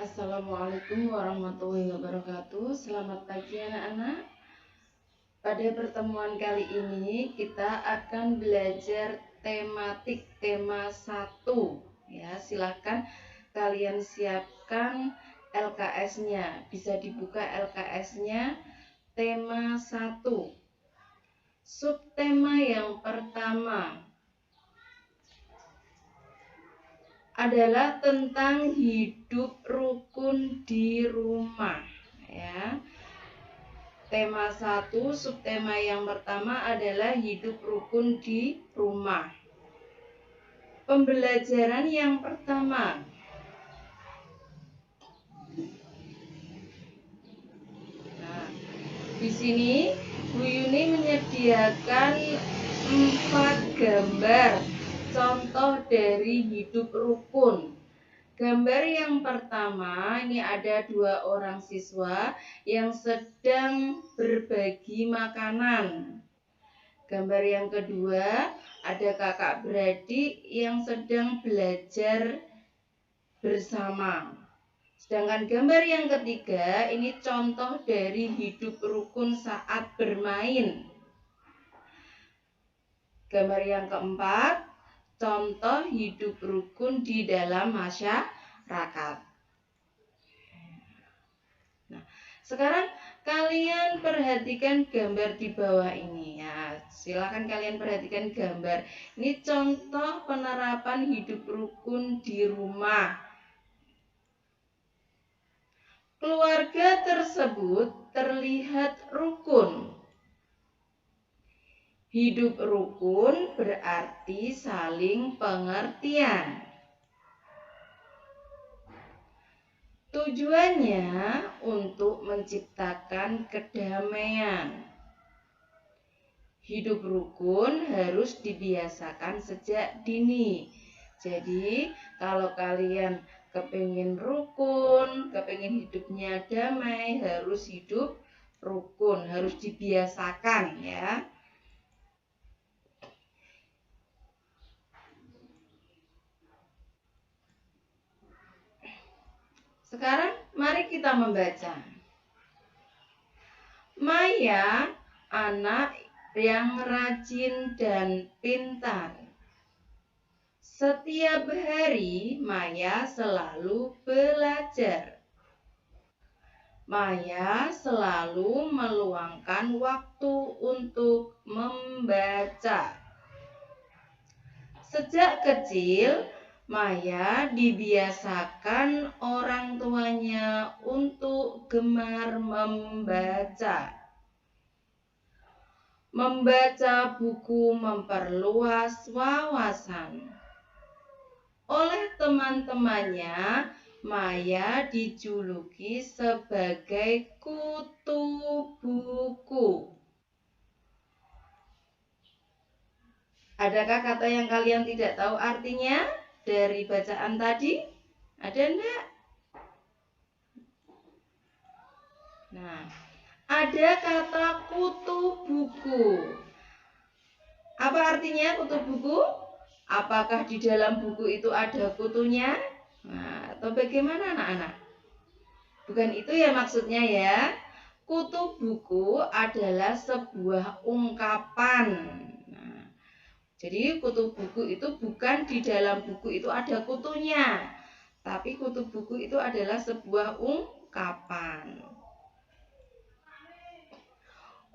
Assalamualaikum warahmatullahi wabarakatuh. Selamat pagi anak-anak. Pada pertemuan kali ini kita akan belajar tematik tema 1 ya. Silahkan kalian siapkan LKS-nya. Bisa dibuka LKS-nya tema 1. Subtema yang pertama adalah tentang hidup rukun di rumah ya. Tema 1, subtema yang pertama adalah hidup rukun di rumah. Pembelajaran yang pertama. Nah, di sini Bu Yuni menyediakan 4 gambar contoh dari hidup rukun. Gambar yang pertama, ini ada 2 orang siswa yang sedang berbagi makanan. Gambar yang kedua, ada kakak beradik yang sedang belajar bersama. Sedangkan gambar yang ketiga, ini contoh dari hidup rukun saat bermain. Gambar yang keempat, contoh hidup rukun di dalam masyarakat. Nah, sekarang kalian perhatikan gambar di bawah ini ya. Silakan kalian perhatikan gambar. Ini contoh penerapan hidup rukun di rumah. Keluarga tersebut terlihat rukun. Hidup rukun berarti saling pengertian. Tujuannya untuk menciptakan kedamaian. Hidup rukun harus dibiasakan sejak dini. Jadi kalau kalian kepingin rukun, kepingin hidupnya damai, harus hidup rukun, harus dibiasakan ya. Sekarang mari kita membaca. Maya, anak yang rajin dan pintar. Setiap hari Maya selalu belajar. Maya selalu meluangkan waktu untuk membaca. Sejak kecil Maya dibiasakan orang tuanya untuk gemar membaca. Membaca buku memperluas wawasan. Oleh teman-temannya, Maya dijuluki sebagai kutu buku. Adakah kata yang kalian tidak tahu artinya dari bacaan tadi? Ada enggak? Nah, ada kata kutu buku. Apa artinya kutu buku? Apakah di dalam buku itu ada kutunya? Nah, atau bagaimana anak-anak? Bukan itu ya maksudnya ya. Kutu buku adalah sebuah ungkapan. Jadi kutu buku itu bukan di dalam buku itu ada kutunya, tapi kutu buku itu adalah sebuah ungkapan.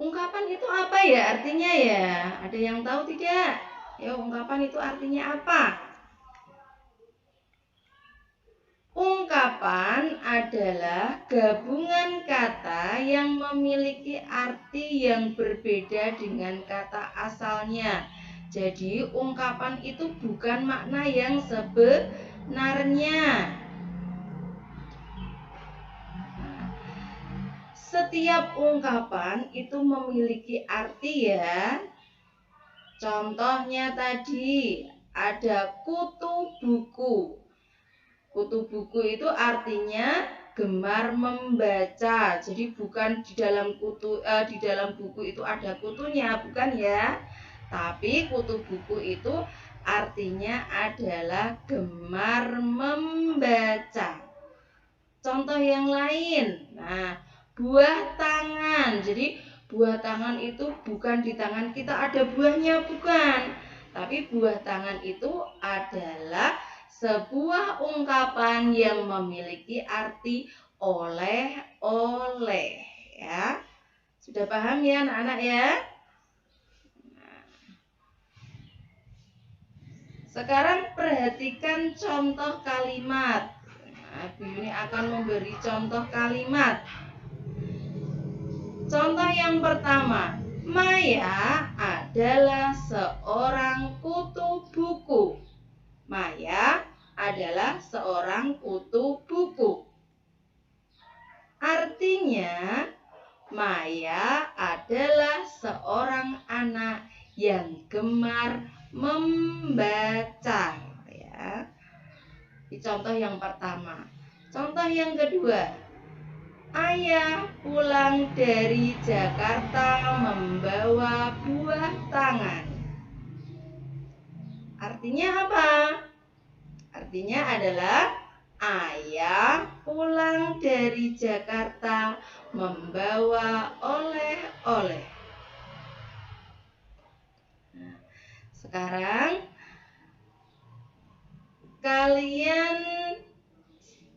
Ungkapan itu apa ya artinya ya? Ada yang tahu tidak? Ya, ungkapan itu artinya apa? Ungkapan adalah gabungan kata yang memiliki arti yang berbeda dengan kata asalnya. Jadi ungkapan itu bukan makna yang sebenarnya. Setiap ungkapan itu memiliki arti ya. Contohnya tadi ada kutu buku. Kutu buku itu artinya gemar membaca. Jadi bukan di dalam buku itu ada kutunya, bukan ya. Tapi kutu buku itu artinya adalah gemar membaca. contoh yang lain. Nah, buah tangan. Jadi buah tangan itu bukan di tangan kita ada buahnya, bukan. Tapi buah tangan itu adalah sebuah ungkapan yang memiliki arti oleh-oleh, ya. Sudah paham ya anak-anak ya? Sekarang perhatikan contoh kalimat. Nah, Bu Yuni akan memberi contoh kalimat. Contoh yang pertama, Maya adalah seorang kutu buku. Maya adalah seorang kutu buku. Artinya, Maya adalah seorang anak yang gemar membaca, ya. Di contoh yang pertama. Contoh yang kedua, ayah pulang dari Jakarta membawa buah tangan. Artinya apa? Artinya adalah ayah pulang dari Jakarta membawa oleh-oleh. Nah, sekarang kalian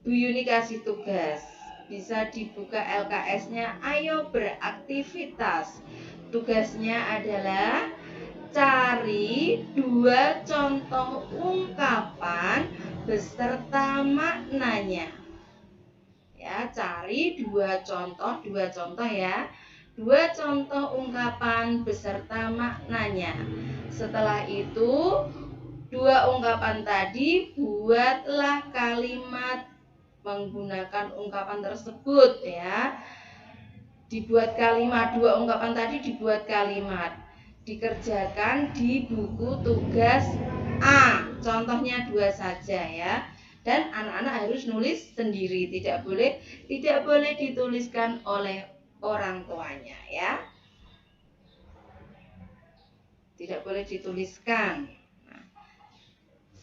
Bu Yuni kasih tugas. Bisa dibuka LKS-nya. Ayo beraktivitas. Tugasnya adalah cari 2 contoh ungkapan beserta maknanya. Ya, cari 2 contoh ya. 2 contoh ungkapan beserta maknanya. Setelah itu 2 ungkapan tadi buatlah kalimat menggunakan ungkapan tersebut, ya. Dibuat kalimat, 2 ungkapan tadi dibuat kalimat. Dikerjakan di buku tugas A. Contohnya 2 saja ya. Dan anak-anak harus nulis sendiri, tidak boleh dituliskan oleh orang tuanya, ya. Tidak boleh dituliskan. Nah,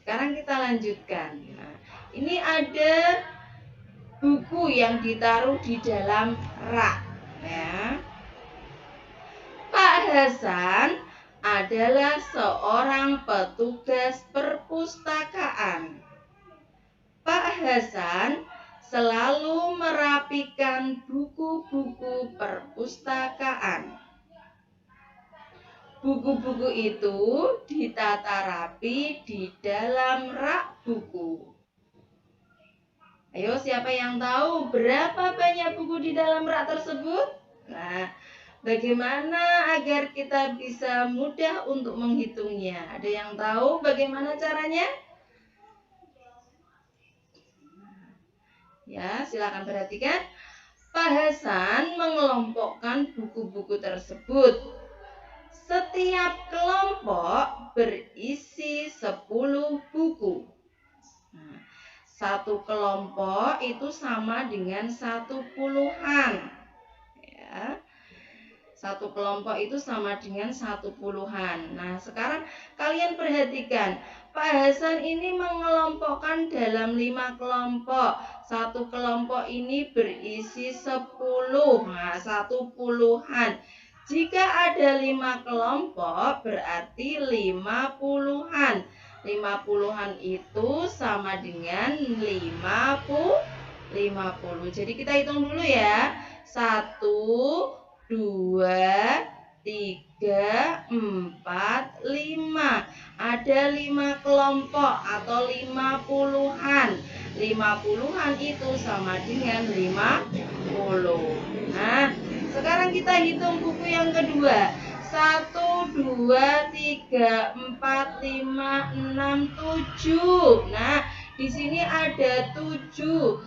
sekarang kita lanjutkan. Nah, ini ada buku yang ditaruh di dalam rak, ya. Pak Hasan adalah seorang petugas perpustakaan. Pak Hasan selalu merapikan buku-buku perpustakaan. Buku-buku itu ditata rapi di dalam rak buku. Ayo, siapa yang tahu berapa banyak buku di dalam rak tersebut? Nah, bagaimana agar kita bisa mudah untuk menghitungnya? Ada yang tahu bagaimana caranya? Ya, silakan perhatikan. Pak Hasan mengelompokkan buku-buku tersebut. Setiap kelompok berisi 10 buku. Nah, 1 kelompok itu sama dengan 1 puluhan. Ya. 1 kelompok itu sama dengan 1 puluhan. Nah, sekarang kalian perhatikan. Pak Hasan ini mengelompokkan dalam 5 kelompok. 1 kelompok ini berisi 10. Nah, 1 puluhan. Jika ada 5 kelompok berarti 5 puluhan. 5 puluhan itu sama dengan 50. Jadi kita hitung dulu ya. 1, 2, 3, 4, 5. Ada 5 kelompok atau 5 puluhan. 5 puluhan itu sama dengan 50. Nah, sekarang kita hitung buku yang kedua. 1, 2, 3, 4, 5, 6, 7. Nah, di sini ada 7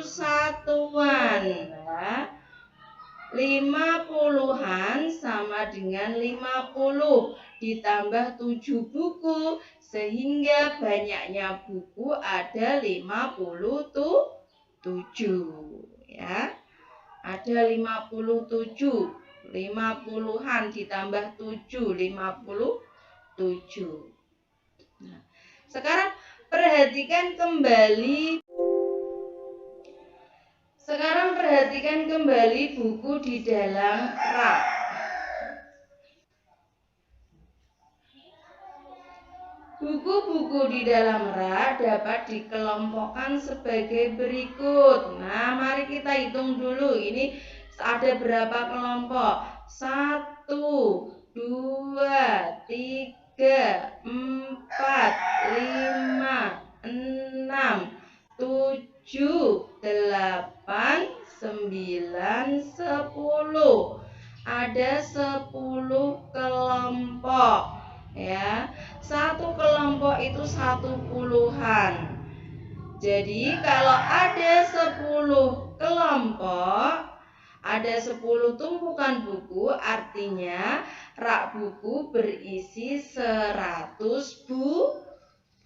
satuan. Nah, 5 puluhan sama dengan 50 ditambah 7 buku, sehingga banyaknya buku ada 57, ya. Ada 57. 5 puluhan ditambah 7, 57. Nah, sekarang perhatikan kembali. perhatikan kembali buku di dalam rak. Buku-buku di dalam rak dapat dikelompokkan sebagai berikut. Nah, mari kita hitung dulu. Ini ada berapa kelompok? 1, 2, 3, 4, 5, 6, 7, 8, 9, 10. Ada 10 kelompok, ya. Satu kelompok itu 1 puluhan. Jadi kalau ada 10 kelompok, ada 10 tumpukan buku, artinya rak buku berisi 100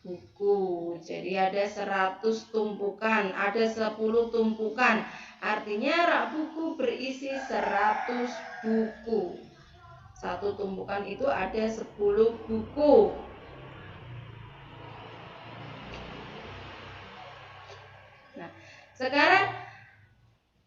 buku. Jadi ada 100 tumpukan, ada 10 tumpukan. Artinya rak buku berisi 100 buku. Satu tumpukan itu ada 10 buku. Nah, sekarang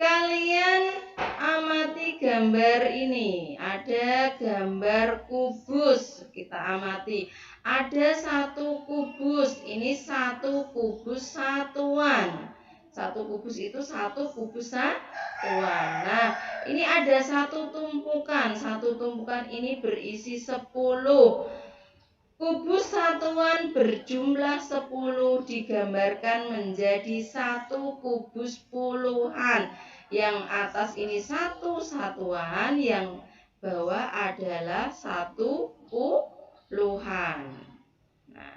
kalian amati gambar ini. Ada gambar kubus. Kita amati. Ada 1 kubus. Ini 1 kubus satuan. 1 kubus itu 1 kubus satuan. Nah, ini ada 1 tumpukan. 1 tumpukan ini berisi 10. Kubus satuan berjumlah 10 digambarkan menjadi 1 kubus puluhan. Yang atas ini 1 satuan, yang bawah adalah 1 puluhan. Nah,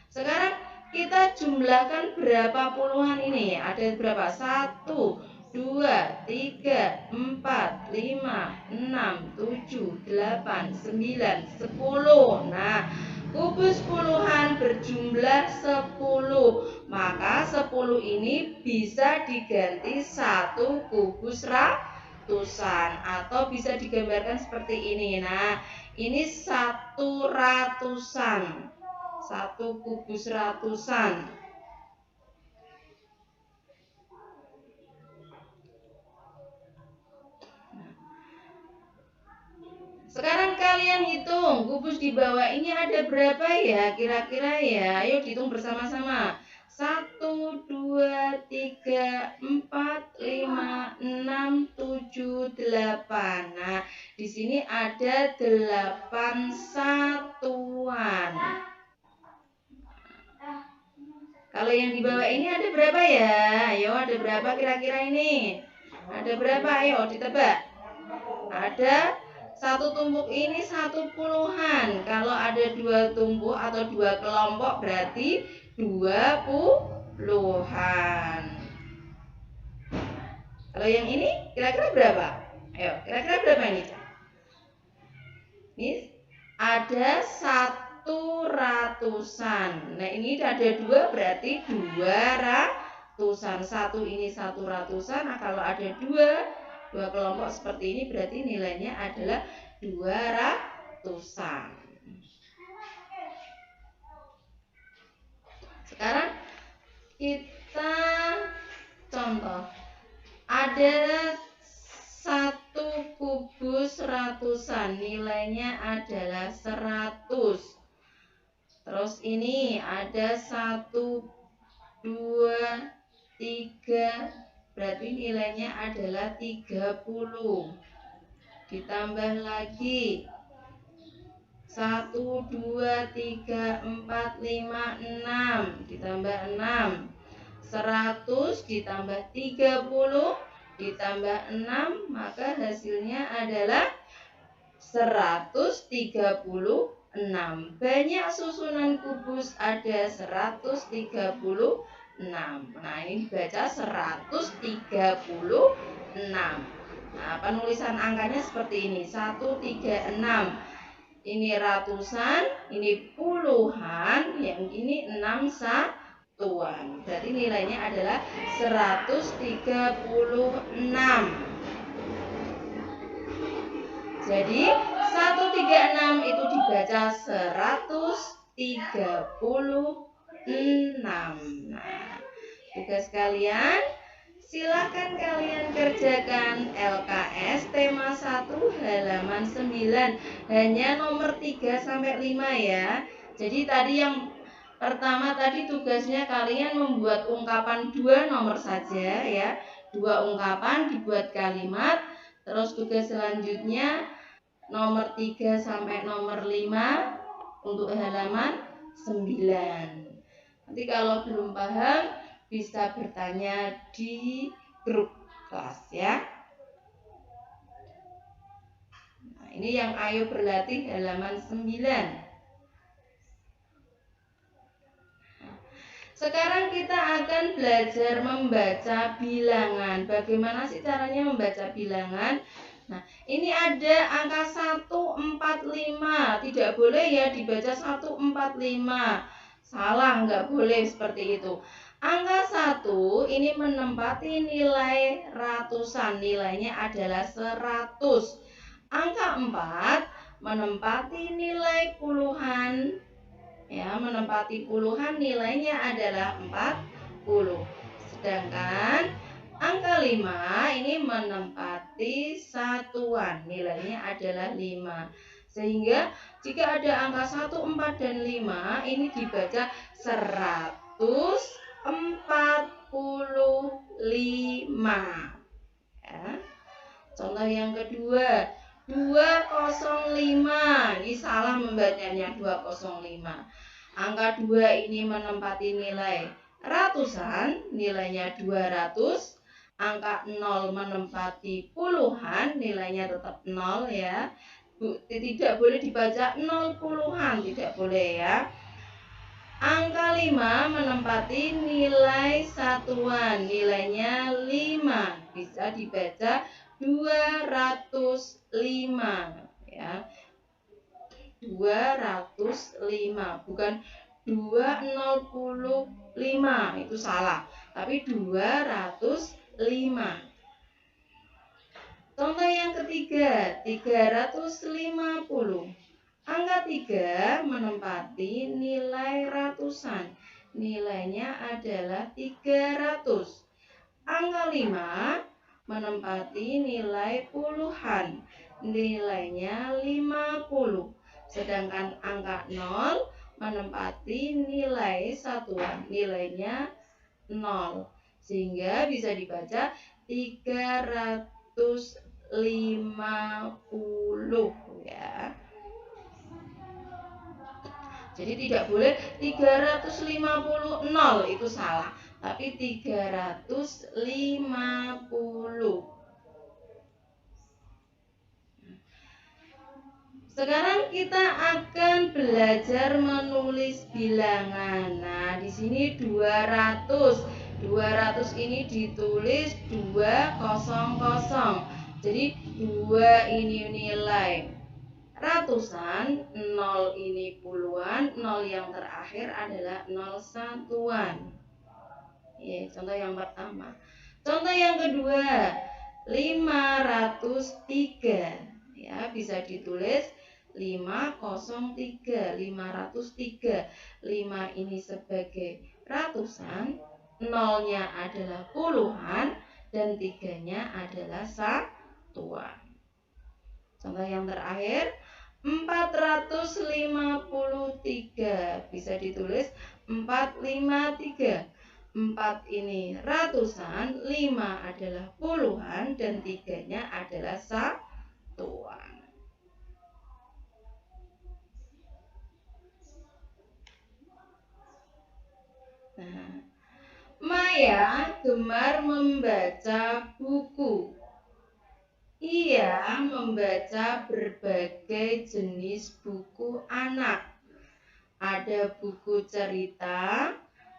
sekarang kita jumlahkan berapa puluhan ini? Ada berapa? 1, 2, 3, 4, 5, 6, 7, 8, 9, 10. Nah, kubus puluhan berjumlah 10. Maka 10 ini bisa diganti 1 kubus ratusan, atau bisa digambarkan seperti ini. Nah, ini 1 ratusan. 1 kubus ratusan. Sekarang kalian hitung kubus di bawah ini ada berapa ya kira-kira ya. Ayo dihitung bersama-sama. 1, 2, 3, 4, 5, 6, 7, 8. Nah, di sini ada 8 satuan. Kalau yang di bawah ini ada berapa ya? Ayo, ada berapa kira-kira ini? Ada berapa? Ayo ditebak. Ada 1 tumpuk ini 1 puluhan. Kalau ada 2 tumpuk atau 2 kelompok berarti 2 puluhan. Kalau yang ini kira-kira berapa? Ayo, kira-kira berapa ini? Ini ada 1 ratusan. Nah, ini ada 2 berarti 2 ratusan. 1 ini 1 ratusan. Nah, kalau ada 2 kelompok seperti ini berarti nilainya adalah 2 ratusan. Sekarang kita contoh. Ada 1 kubus ratusan, nilainya adalah 100. Terus ini ada 1, 2, 3, berarti nilainya adalah 30. Ditambah lagi 1, 2, 3, 4, 5, 6. Ditambah 6. 100 ditambah 30 ditambah 6, maka hasilnya adalah 136. Banyak susunan kubus, ada 136. Nah, ini dibaca 136. Nah, penulisan angkanya seperti ini, 136. Ini ratusan, ini puluhan, yang ini 6 satuan. Berarti nilainya adalah 136. Jadi 136 itu dibaca 136. Nah, tugas kalian Silahkan kalian kerjakan LKS tema 1 halaman 9. Hanya nomor 3 sampai 5 ya. Jadi tadi yang pertama tadi tugasnya kalian membuat ungkapan 2 nomor saja ya. 2 ungkapan dibuat kalimat. Terus tugas selanjutnya nomor 3 sampai nomor 5 untuk halaman 9. Nanti kalau belum paham bisa bertanya di grup kelas ya. Nah, ini yang ayo berlatih halaman 9. Sekarang kita akan belajar membaca bilangan. Bagaimana sih caranya membaca bilangan? Nah, ini ada angka 145. Tidak boleh ya dibaca 145. Salah, nggak boleh seperti itu. Angka 1 ini menempati nilai ratusan, nilainya adalah 100. Angka 4 menempati nilai puluhan, ya, menempati puluhan, nilainya adalah 40. Sedangkan angka 5 ini menempati satuan, nilainya adalah 5. Sehingga jika ada angka 1, 4, dan 5 ini dibaca 145 ya. Contoh yang kedua 205. Ini salah membacanya 205. Angka 2 ini menempati nilai ratusan, nilainya 200. Angka 0 menempati puluhan, nilainya tetap 0 ya. Tidak boleh dibaca 0 puluhan, tidak boleh ya. Angka 5 menempati nilai satuan, nilainya 5. Bisa dibaca 205 ya. 205, bukan 205, itu salah, tapi 205. Contoh yang ketiga 350. Angka 3 menempati nilai ratusan, nilainya adalah 300. Angka 5 menempati nilai puluhan, nilainya 50. Sedangkan angka 0 menempati nilai satuan, nilainya 0. Sehingga bisa dibaca 350 ya. Jadi tidak boleh 350 0, itu salah, tapi 350. Sekarang kita akan belajar menulis bilangan. Nah, di sini 200. 200 ini ditulis 200. Jadi 2 ini nilai ratusan, 0 ini puluhan, 0 yang terakhir adalah 0 satuan. Ya, contoh yang pertama. Contoh yang kedua 503. Ya, bisa ditulis 503, 503. 5 ini sebagai ratusan, 0-nya adalah puluhan, dan 3-nya adalah satuan. Contoh yang terakhir 453, bisa ditulis 453. 4 ini ratusan, 5 adalah puluhan, dan 3-nya adalah satuan. Nah, Maya gemar membaca buku. Ia membaca berbagai jenis buku anak. Ada buku cerita,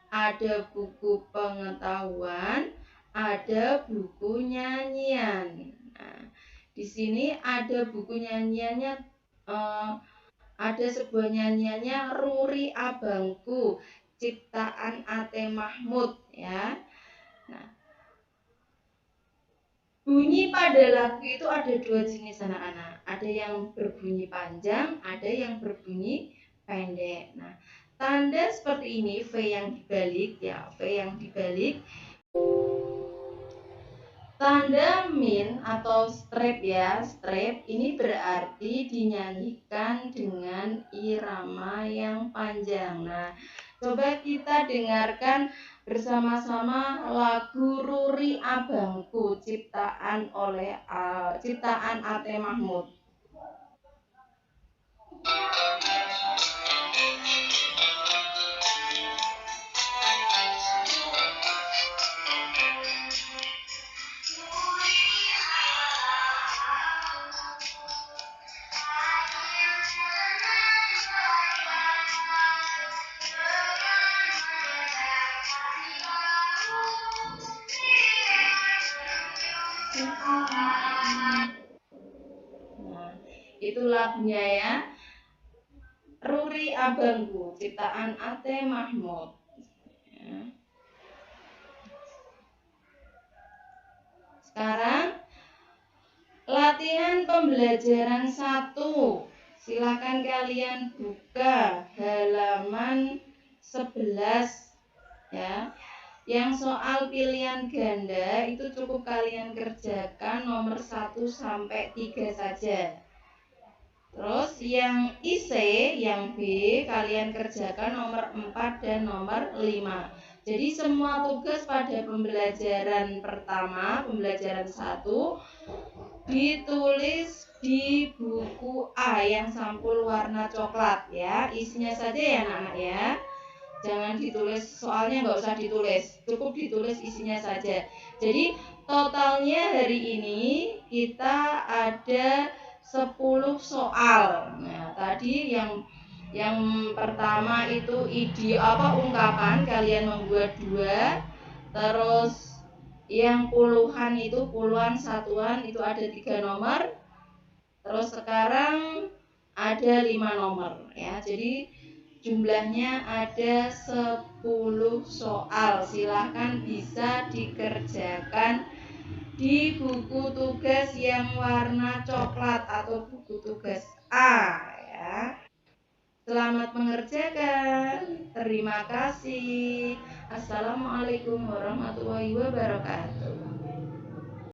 ada buku pengetahuan, ada buku nyanyian. Nah, di sini ada buku nyanyiannya, ada sebuah nyanyiannya Ruri Abangku, ciptaan Ate Mahmud ya. Nah, bunyi pada lagu itu ada 2 jenis anak-anak. Ada yang berbunyi panjang, ada yang berbunyi pendek. Nah, tanda seperti ini V yang dibalik ya, V yang dibalik. Tanda min atau strip ya, strip ini berarti dinyanyikan dengan irama yang panjang. Nah, coba kita dengarkan bersama-sama lagu Ruri Abangku ciptaan Ate Mahmud. Nah, itu lagunya ya. Ruri Abangku ciptaan Ate Mahmud. Ya. Sekarang latihan pembelajaran 1. Silakan kalian buka halaman 11 ya. Yang soal pilihan ganda itu cukup kalian kerjakan nomor 1 sampai 3 saja. Terus yang IC, yang B kalian kerjakan nomor 4 dan nomor 5. Jadi semua tugas pada pembelajaran pertama, pembelajaran 1 ditulis di buku A yang sampul warna coklat ya. Isinya saja ya anak-anak ya. Jangan ditulis, soalnya nggak usah ditulis, cukup ditulis isinya saja. Jadi totalnya hari ini kita ada 10 soal. Nah, tadi yang pertama itu ungkapan kalian membuat 2. Terus yang puluhan itu puluhan satuan itu ada 3 nomor. Terus sekarang ada 5 nomor ya. Jadi jumlahnya ada 10 soal. Silahkan bisa dikerjakan di buku tugas yang warna coklat atau buku tugas A ya. Selamat mengerjakan. Terima kasih. Assalamualaikum warahmatullahi wabarakatuh.